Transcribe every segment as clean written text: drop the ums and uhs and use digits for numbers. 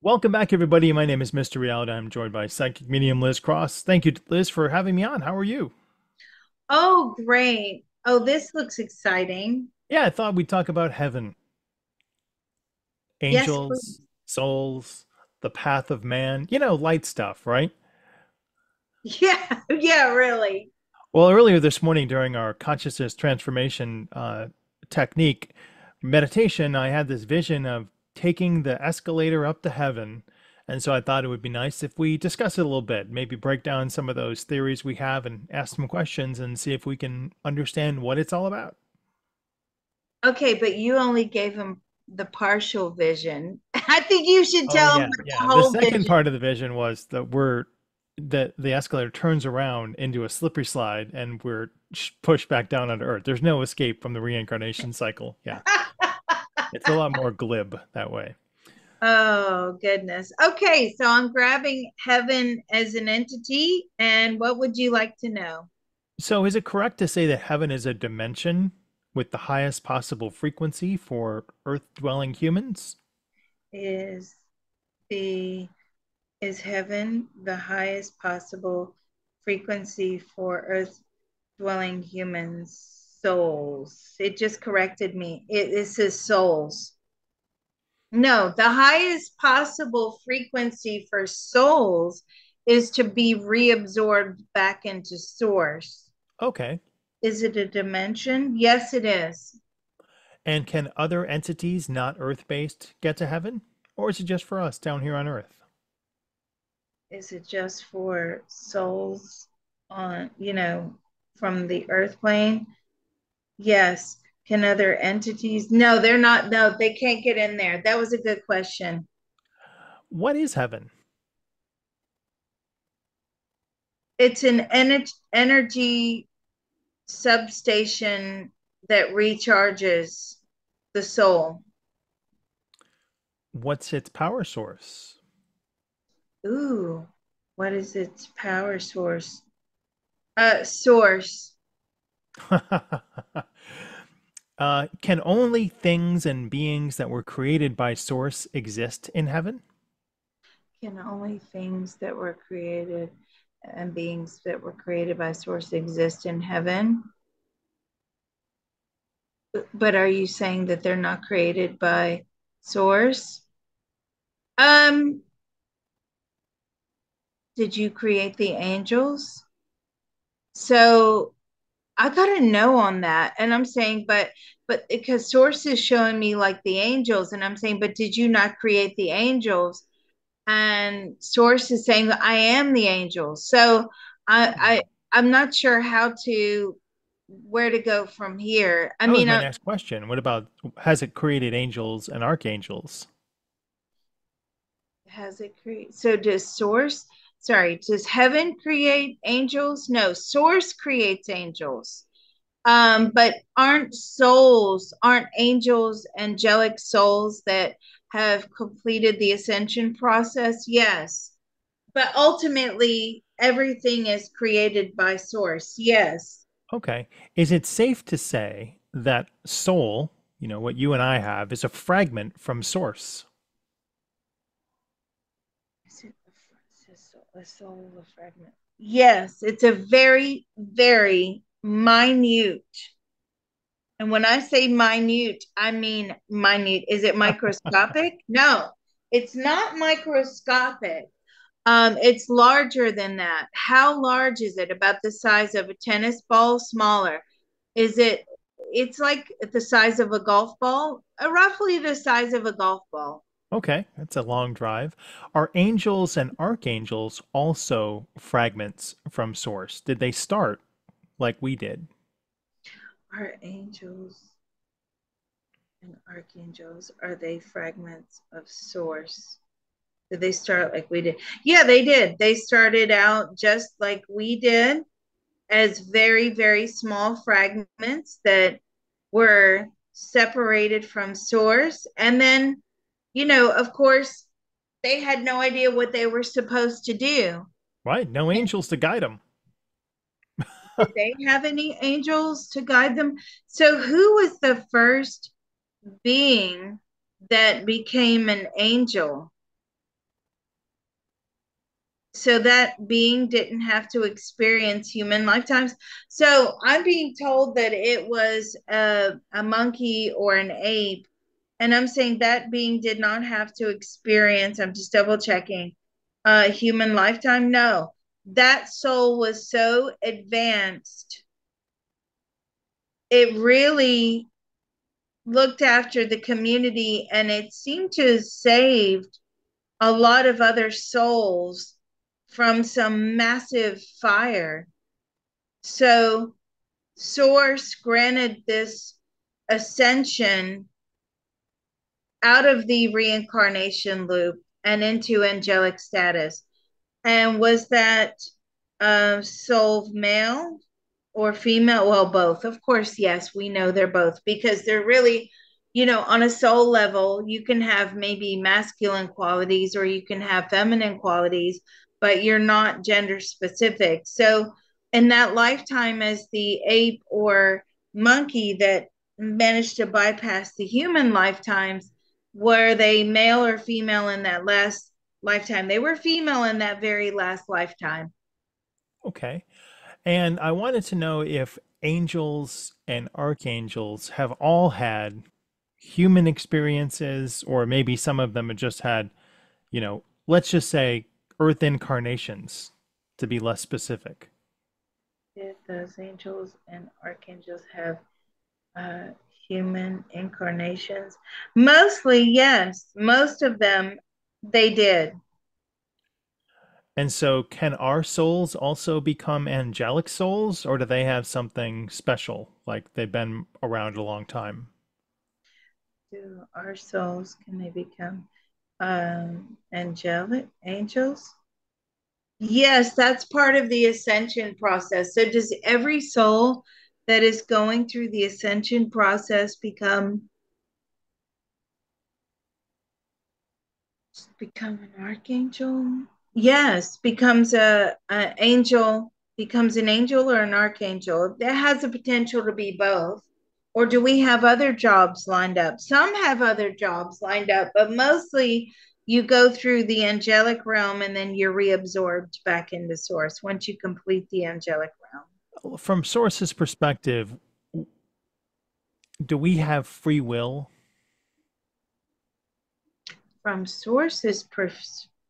Welcome back, everybody. My name is Mr. Reality. I'm joined by psychic medium Liz Cross. Thank you, Liz, for having me on. How are you? Oh, great. Oh, this looks exciting. Yeah, I thought we'd talk about heaven, Yes, angels, please. souls, the path of man, light stuff, right? Yeah, yeah, really. Well, earlier this morning during our consciousness transformation technique meditation, I had this vision of taking the escalator up to heaven. And so I thought it would be nice if we discuss it a little bit, maybe break down some of those theories we have and ask some questions and see if we can understand what it's all about. Okay, but you only gave him the partial vision. I think you should Oh tell him yeah, the yeah. The whole second vision. part of the vision was that the escalator turns around into a slippery slide and we're pushed back down onto Earth. There's no escape from the reincarnation cycle. Yeah. It's a lot more glib that way. Oh, goodness. Okay, so I'm grabbing heaven as an entity. And what would you like to know? So is it correct to say that heaven is a dimension with the highest possible frequency for Earth-dwelling humans? Is the is heaven the highest possible frequency for earth dwelling humans' souls? It just corrected me. It says souls. No, the highest possible frequency for souls is to be reabsorbed back into source. Okay. Is it a dimension? Yes, it is. And can other entities not Earth-based get to heaven? Or is it just for us down here on Earth? Is it just for souls on, from the earth plane? Yes. Can other entities? No, they're not. No, they can't get in there. That was a good question. What is heaven? It's an energy substation that recharges the soul. What's its power source? Ooh, what is its power source? Source. Can only things and beings that were created by Source exist in heaven? Can only things that were created and beings that were created by source exist in heaven? But are you saying that they're not created by source? Um, did you create the angels? So I got a no on that. And I'm saying, but because source is showing me like the angels, and I'm saying, but did you not create the angels? And source is saying that I am the angels. So I I'm not sure how to where to go from here. I That was mean, my next question. What about has it created angels and archangels? has it create? So does source? Sorry, does heaven create angels? No, source creates angels. But aren't angels angelic souls that have completed the ascension process? Yes. But ultimately, everything is created by source. Yes. Okay. Is it safe to say that soul, what you and I have, is a fragment from Source? Is it a soul, a fragment? Yes, it's a very, very minute. And when I say minute, I mean minute. Is it microscopic? No, it's not microscopic. It's larger than that. How large is it? About the size of a tennis ball? Smaller. Is it? It's like the size of a golf ball, roughly the size of a golf ball. Okay, that's a long drive. Are angels and archangels also fragments from Source? Did they start like we did? Are angels and archangels, are they fragments of source? Did they start like we did? Yeah, they did. They started out just like we did, as very, very small fragments that were separated from source. And then, of course, they had no idea what they were supposed to do. Right, no angels to guide them. Did they have any angels to guide them? So, who was the first being that became an angel? So that being didn't have to experience human lifetimes. So I'm being told that it was a monkey or an ape. And I'm saying that being did not have to experience, I'm just double checking, a human lifetime. No, that soul was so advanced. It really looked after the community and it seemed to have saved a lot of other souls from some massive fire. So, Source granted this ascension out of the reincarnation loop and into angelic status. And was that soul male or female? Well, both. Of course, yes, we know they're both because they're really, on a soul level, you can have maybe masculine qualities or you can have feminine qualities, but you're not gender specific. So, in that lifetime, as the ape or monkey that managed to bypass the human lifetimes, were they male or female in that last lifetime? They were female in that very last lifetime. Okay. And I wanted to know if angels and archangels have all had human experiences, or maybe some of them have just had, let's just say earth incarnations to be less specific. Did those angels and archangels have uh, human incarnations? Mostly, yes. Most of them, they did. And so, can our souls also become angelic souls, or do they have something special, like they've been around a long time? Do our souls, can they become angelic angels? Yes, that's part of the ascension process. So, does every soul that is going through the ascension process become an archangel? Yes, becomes an angel or an archangel. That has the potential to be both. Or do we have other jobs lined up? Some have other jobs lined up, but mostly you go through the angelic realm and then you're reabsorbed back into source once you complete the angelic realm. From Source's perspective, do we have free will? From source's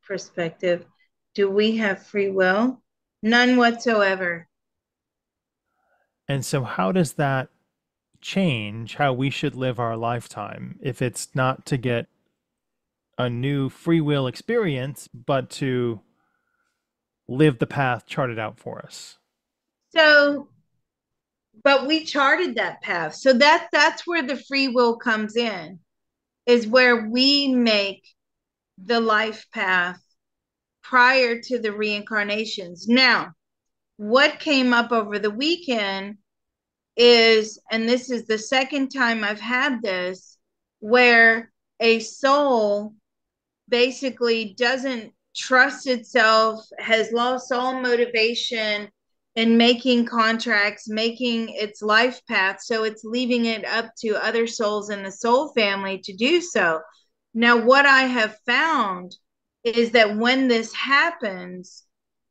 perspective, do we have free will? None whatsoever. And so, how does that change how we should live our lifetime if it's not to get a new free will experience, but to live the path charted out for us? So, but we charted that path. So that's where the free will comes in, is where we make the life path prior to the reincarnations. Now, what came up over the weekend is, and this is the second time I've had this, where a soul basically doesn't trust itself, has lost all motivation in making contracts, making its life path. So it's leaving it up to other souls in the soul family to do so. Now, what I have found is that when this happens,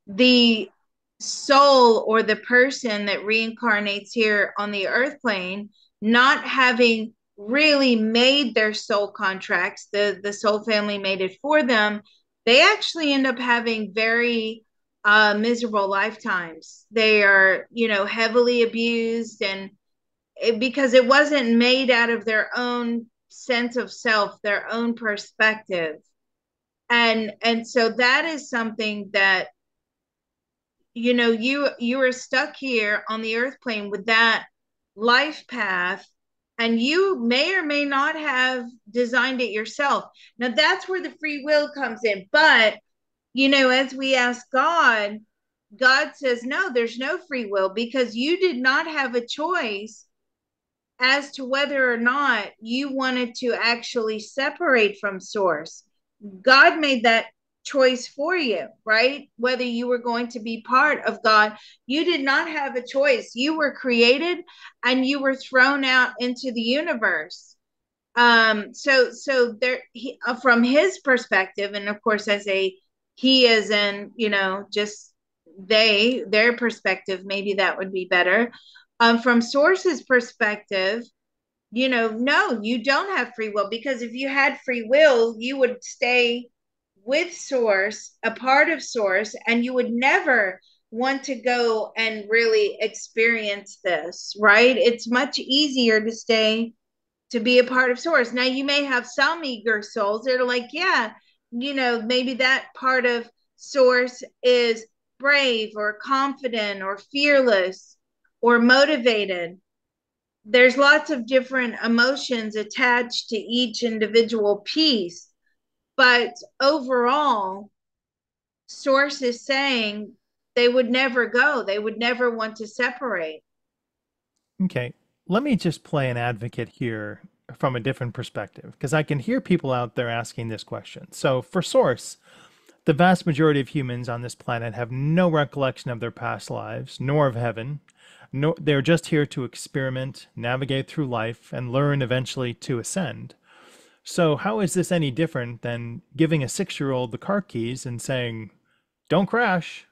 the soul or the person that reincarnates here on the earth plane, not having really made their soul contracts, the soul family made it for them, they actually end up having very miserable lifetimes. They are, heavily abused, and because it wasn't made out of their own sense of self, their own perspective. And so that is something that, you are stuck here on the earth plane with that life path, and you may or may not have designed it yourself. Now that's where the free will comes in. But as we ask God, God says no, there's no free will, because you did not have a choice as to whether or not you wanted to actually separate from source. God made that choice for you, right? Whether you were going to be part of God, you did not have a choice. You were created and you were thrown out into the universe. So there, from his perspective, and of course, as a he is in, just their perspective, maybe that would be better. From source's perspective, no, you don't have free will, because if you had free will, you would stay with source, a part of source, and you would never want to go and really experience this, right? It's much easier to be a part of source. Now, you may have some eager souls that are like, yeah, maybe that part of source is brave or confident or fearless or motivated. There's lots of different emotions attached to each individual piece, but overall, source is saying they would never go, they would never want to separate. Okay, let me just play an advocate here from a different perspective, because I can hear people out there asking this question. So, for Source, the vast majority of humans on this planet have no recollection of their past lives, nor of heaven. No, they're just here to experiment, navigate through life, and learn eventually to ascend. So, how is this any different than giving a 6-year-old the car keys and saying, don't crash?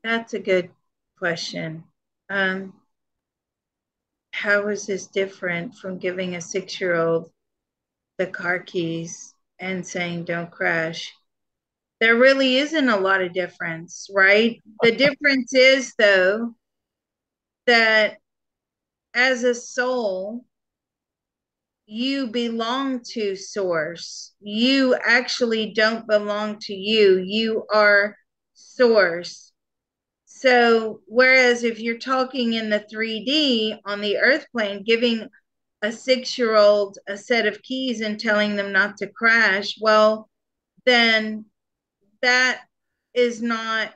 That's a good question. um, how is this different from giving a 6-year-old the car keys and saying don't crash? There really isn't a lot of difference, right? The difference is, though, that as a soul, you belong to source. You actually don't belong to you. You are source. So, whereas if you're talking in the 3D on the earth plane, giving a 6-year-old a set of keys and telling them not to crash, well, then that is not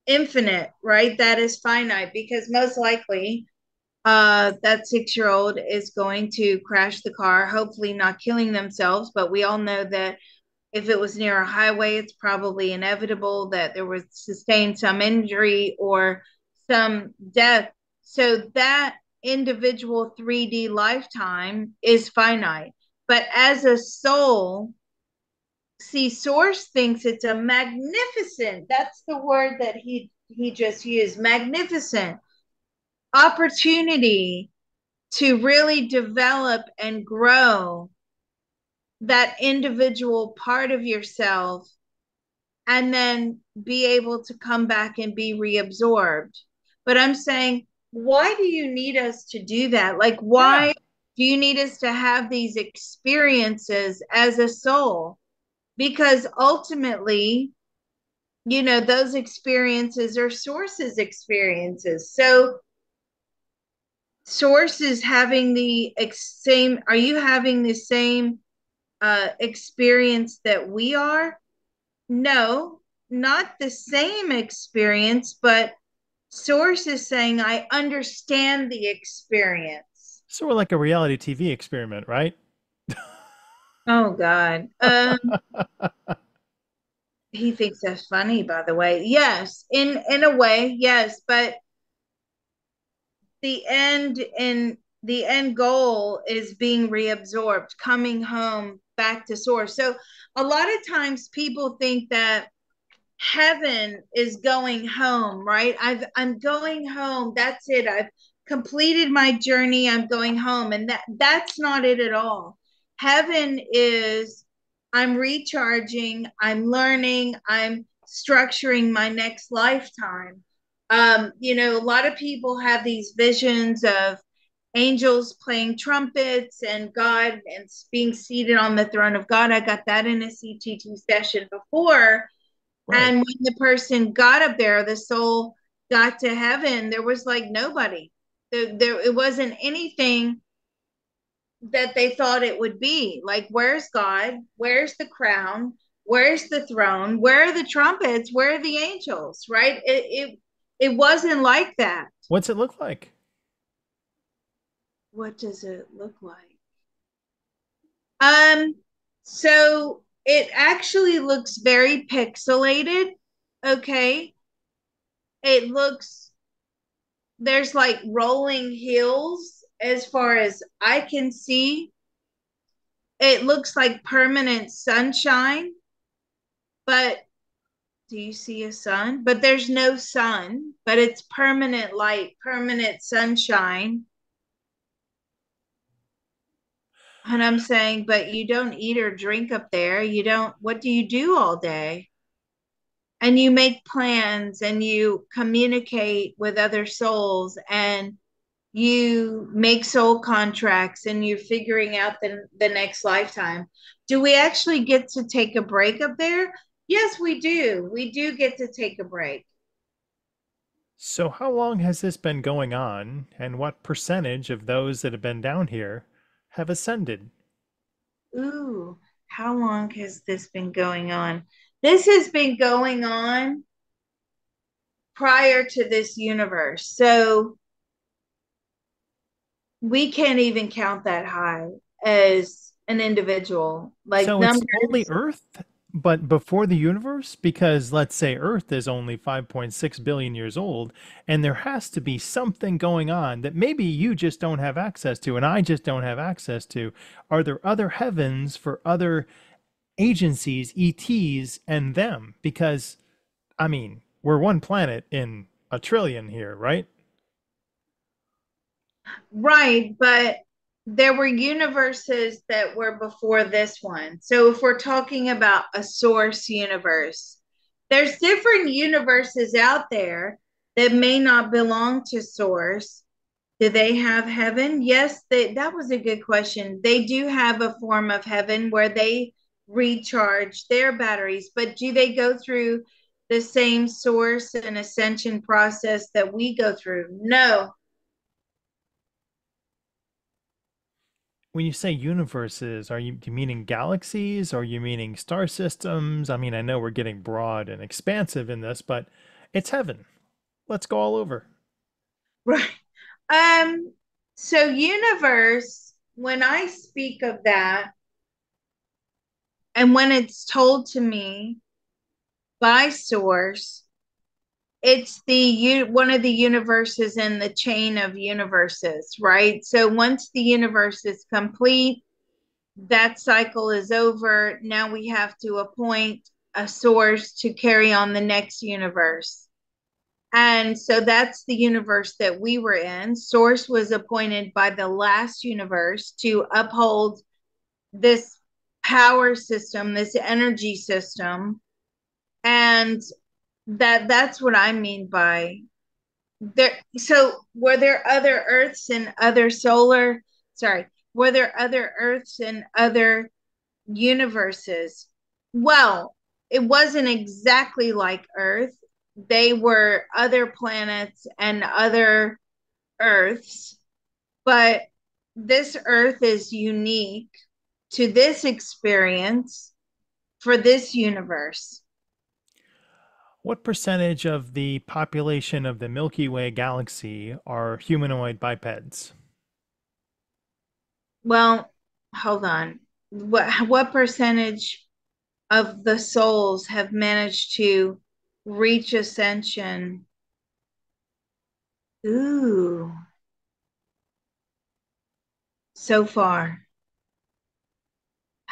infinite, right? That is finite, because most likely that 6-year-old is going to crash the car, hopefully not killing themselves. But we all know that if it was near a highway, it's probably inevitable that there would sustain some injury or some death. So that individual 3D lifetime is finite. But as a soul, see, source thinks it's a magnificent, that's the word that he just used, magnificent opportunity to really develop and grow that individual part of yourself, and then be able to come back and be reabsorbed. But I'm saying, why do you need us to do that? Like, Yeah. why do you need us to have these experiences as a soul? Because ultimately, those experiences are sources experiences. So source is having the same, are you having the same experience that we are? No, not the same experience, but source is saying, I understand the experience. So, we're like a reality TV experiment, right? Oh God. He thinks that's funny, by the way. Yes, in a way, yes, but the end goal is being reabsorbed, coming home back to source. So a lot of times people think that heaven is going home, right? I'm going home. That's it. I've completed my journey. I'm going home. And that's not it at all. Heaven is, I'm recharging, I'm learning, I'm structuring my next lifetime. A lot of people have these visions of angels playing trumpets and God and being seated on the throne of God. I got that in a CTT session before. Right. And when the person got up there, the soul got to heaven, there was like nobody. It wasn't anything that they thought it would be. Like, where's God? Where's the crown? Where's the throne? Where are the trumpets? Where are the angels? Right? It wasn't like that. What's it look like? What does it look like? Um, so it actually looks very pixelated. Okay. It looks, there's like rolling hills as far as I can see. it looks like permanent sunshine, but do you see a sun? But there's no sun, but it's permanent light, permanent sunshine. And I'm saying, but you don't eat or drink up there. You don't, what do you do all day? And you make plans and you communicate with other souls and you make soul contracts and you're figuring out the next lifetime. Do we actually get to take a break up there? Yes, we do. We do get to take a break. So, how long has this been going on, and what percentage of those that have been down here have ascended? Ooh, how long has this been going on? This has been going on prior to this universe. So we can't even count that high as an individual. Like So, it's only numbers, Earth, but before the universe? Because let's say Earth is only 5.6 billion years old, and there has to be something going on that maybe you just don't have access to, and I just don't have access to. Are there other heavens for other agencies, ETs, and them? Because I mean, we're one planet in a trillion here, right? right? But there were universes that were before this one. So if we're talking about a source universe, there's different universes out there that may not belong to source. Do they have heaven? Yes, that was a good question. They do have a form of heaven where they recharge their batteries, but do they go through the same source and ascension process that we go through? No. When you say universes, are you meaning galaxies? Or are you meaning star systems? I mean, I know we're getting broad and expansive in this, but it's heaven. Let's go all over. Right. Um, so universe, when I speak of that, and when it's told to me by source, it's one of the universes in the chain of universes, right? So once the universe is complete, that cycle is over. Now we have to appoint a source to carry on the next universe. And so that's the universe that we were in. Source was appointed by the last universe to uphold this power system, this energy system. And that's what I mean by there. So were there other earths and other solar, sorry, were there other earths and other universes? Well, it wasn't exactly like Earth. They were other planets and other Earths, but this Earth is unique to this experience for this universe. What percentage of the population of the Milky Way galaxy are humanoid bipeds? Well, hold on. What percentage of the souls have managed to reach ascension? Ooh, so far.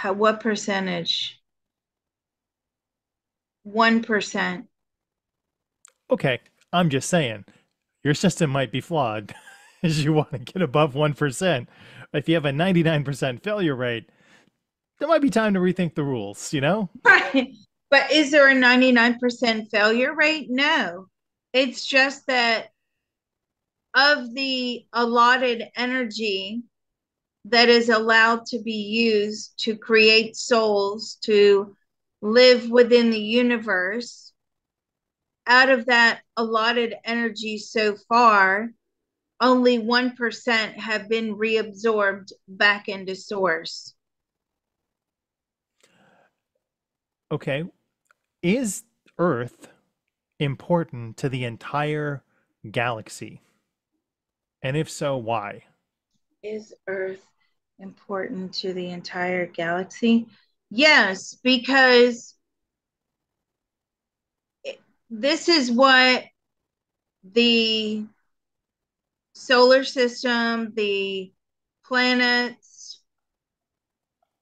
What percentage? 1%. Okay, I'm just saying, your system might be flawed as you want to get above 1%. If you have a 99% failure rate, there might be time to rethink the rules, you know? Right. But is there a 99% failure rate? No. It's just that of the allotted energy that is allowed to be used to create souls to live within the universe, out of that allotted energy so far, only 1% have been reabsorbed back into source. Okay, is Earth important to the entire galaxy? And if so, why? Is Earth important to the entire galaxy? Yes, because this is what the solar system, the planets,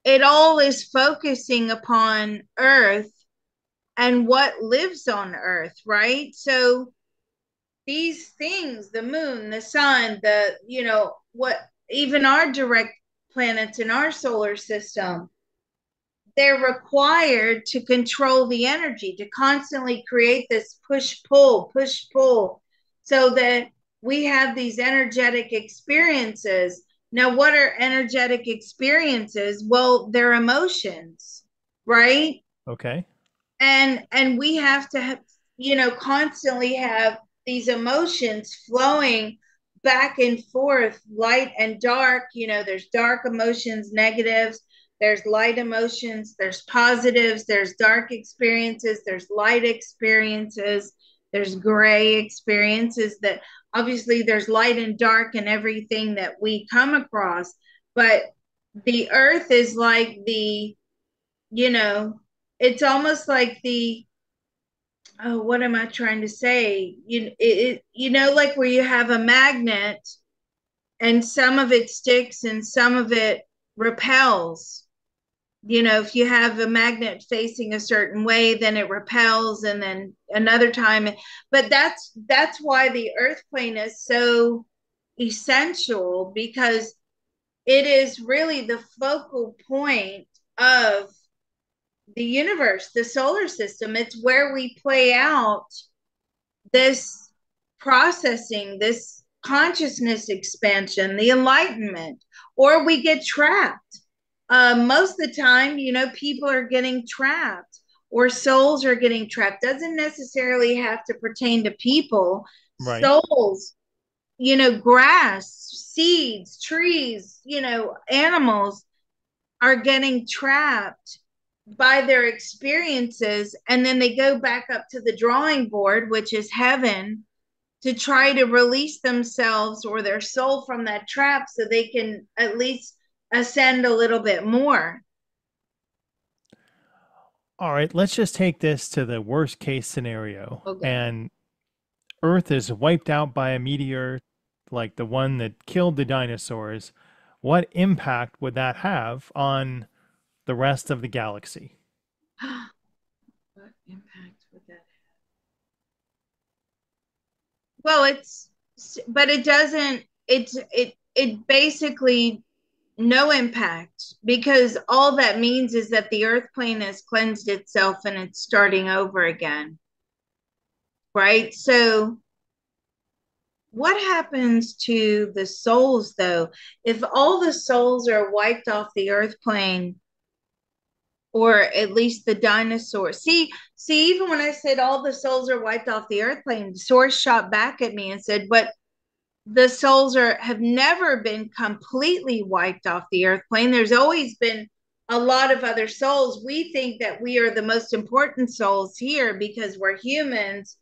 it all is focusing upon Earth and what lives on Earth, right? So these things, the moon, the sun, what, even our direct planets in our solar system, they're required to control the energy, to constantly create this push pull, so that we have these energetic experiences. Now, what are energetic experiences? Well, they're emotions, right? Okay. And we have to have, constantly have these emotions flowing back and forth, light and dark. There's dark emotions, negatives, there's light emotions, there's positives, there's dark experiences, there's light experiences, there's gray experiences. That obviously there's light and dark in everything that we come across, but the earth is like the, you know, it's almost like the, oh, what am I trying to say? Like where you have a magnet and some of it sticks and some of it repels. If you have a magnet facing a certain way, then it repels, and then another time. But that's why the earth plane is so essential, because it is really the focal point of the universe, the solar system. It's where we play out this processing, this consciousness expansion, the enlightenment, or we get trapped. Most of the time, people are getting trapped, or souls are getting trapped. Doesn't necessarily have to pertain to people. Right. Souls, grass, seeds, trees, animals are getting trapped by their experiences, and then they go back up to the drawing board, which is heaven, to try to release themselves or their soul from that trap so they can at least ascend a little bit more. All right. Let's just take this to the worst case scenario. Okay. And Earth is wiped out by a meteor like the one that killed the dinosaurs. What impact would that have on the rest of the galaxy? What impact would that have? Well, but it doesn't, it basically no impact, because all that means is that the earth plane has cleansed itself and it's starting over again, right? So what happens to the souls, though, if all the souls are wiped off the earth plane, or at least the dinosaurs? See, even when I said all the souls are wiped off the earth plane, the source shot back at me and said, but the souls have never been completely wiped off the earth plane. There's always been a lot of other souls. We think that we are the most important souls here because we're humans,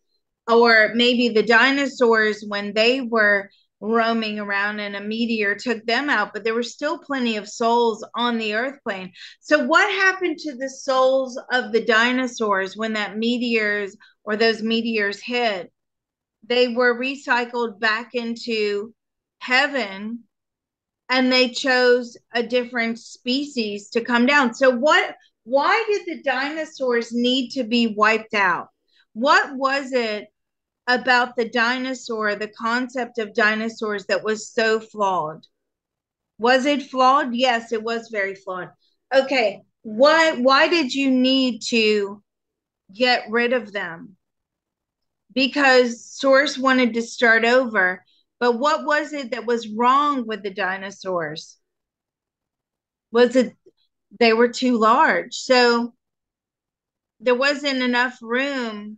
or maybe the dinosaurs when they were roaming around and a meteor took them out, but there were still plenty of souls on the earth plane. So what happened to the souls of the dinosaurs when that meteors or those meteors hit? They were recycled back into heaven, and they chose a different species to come down. So why did the dinosaurs need to be wiped out? What was it about the dinosaur, the concept of dinosaurs, that was so flawed? Was it flawed? Yes, it was very flawed. Okay, why did you need to get rid of them? Because Source wanted to start over. But what was it that was wrong with the dinosaurs? Was it they were too large? So there wasn't enough room.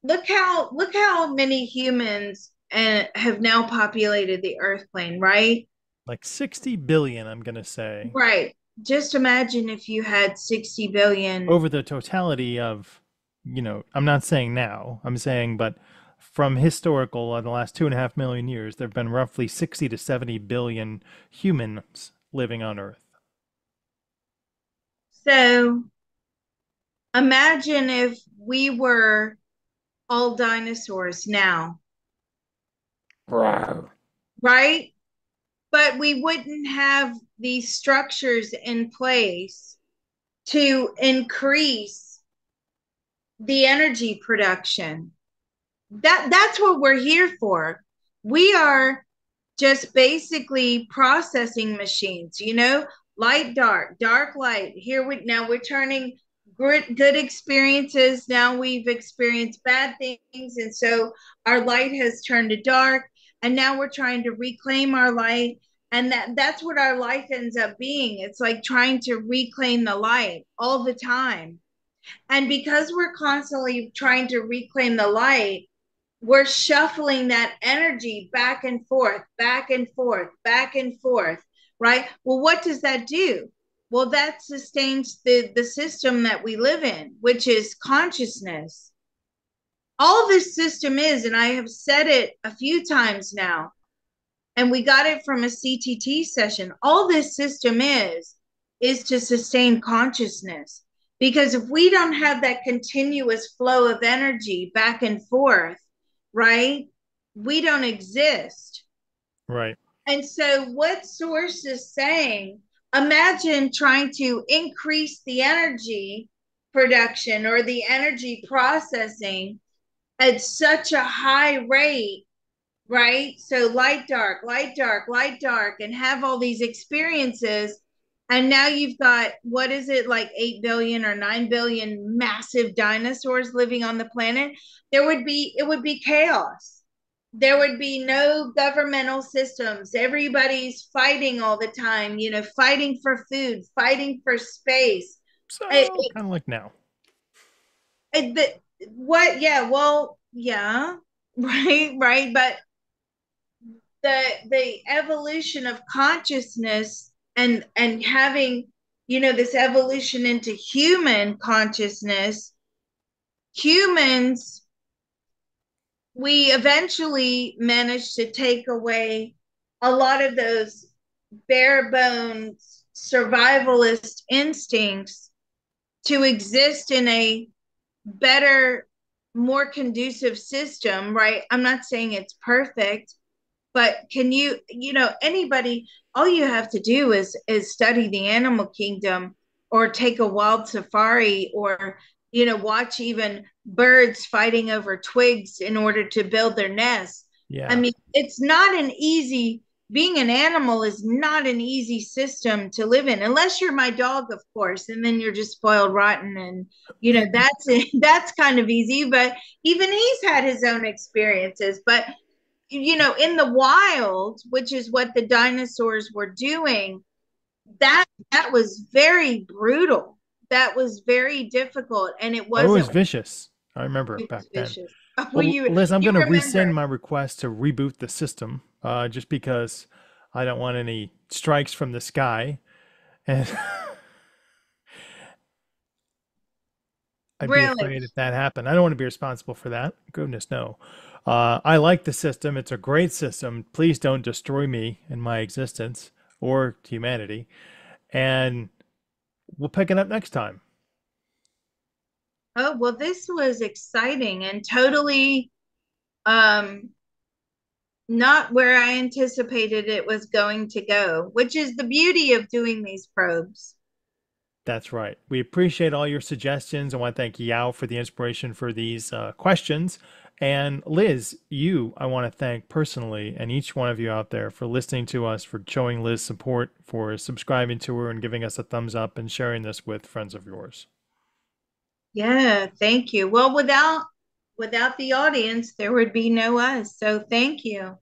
Look how many humans have now populated the Earth plane, right? Like 60 billion, I'm going to say, Right. Just imagine if you had 60 billion. over the totality of, I'm not saying now, I'm saying, but from historical, in the last 2.5 million years, there have been roughly 60 to 70 billion humans living on Earth. So imagine if we were all dinosaurs now, Wow. right? but we wouldn't have these structures in place to increase the energy production. That's what we're here for. We are just basically processing machines, light, dark, dark, light. Here we now we're turning good experiences. Now we've experienced bad things, and so our light has turned to dark, and now we're trying to reclaim our light. And that's what our life ends up being. It's like trying to reclaim the light all the time. And because we're constantly trying to reclaim the light, we're shuffling that energy back and forth, back and forth, back and forth, right? Well, what does that do? Well, that sustains the system that we live in, which is consciousness. All this system is, and I have said it a few times now, and we got it from a CTT session. All this system is to sustain consciousness. Because if we don't have that continuous flow of energy back and forth, right, we don't exist. Right. And so, what Source is saying, imagine trying to increase the energy production or the energy processing at such a high rate, right? So light, dark, light, dark, light, dark, and have all these experiences. And now you've got, what is it, like 8 billion or 9 billion massive dinosaurs living on the planet? It would be chaos. There would be no governmental systems. Everybody's fighting all the time, fighting for food, fighting for space. It, So kind of like now. what? Yeah, well, yeah, right, right. But the evolution of consciousness and having this evolution into human consciousness, humans, we eventually managed to take away a lot of those bare bones survivalist instincts to exist in a better, more conducive system, right? I'm not saying it's perfect, but can anybody, all you have to do is study the animal kingdom or take a wild safari or watch even birds fighting over twigs in order to build their nests. I Yeah. mean, it's not an easy, being an animal is not an easy system to live in, unless you're my dog, of course, and then you're just spoiled rotten, and that's that's kind of easy. But even he's had his own experiences. But in the wild, which is what the dinosaurs were doing, that was very brutal. That was very difficult, and it Oh, it was wasn't. vicious. I remember It back was then. vicious. Well, Well, Liz, I'm you going to rescind remember? my request to reboot the system, just because I don't want any strikes from the sky, and I'd be Really? afraid if that happened. I don't want to be responsible for that. Goodness, no. I like the system. It's a great system. Please don't destroy me and my existence or humanity. And we'll pick it up next time. Oh, well, this was exciting and totally um not where I anticipated it was going to go, which is the beauty of doing these probes. That's right. We appreciate all your suggestions. I want to thank Yao for the inspiration for these questions. And Liz, I want to thank personally, and each one of you out there for listening to us, for showing Liz support, for subscribing to her and giving us a thumbs up and sharing this with friends of yours. Yeah, thank you. Well, without the audience, there would be no us. So thank you.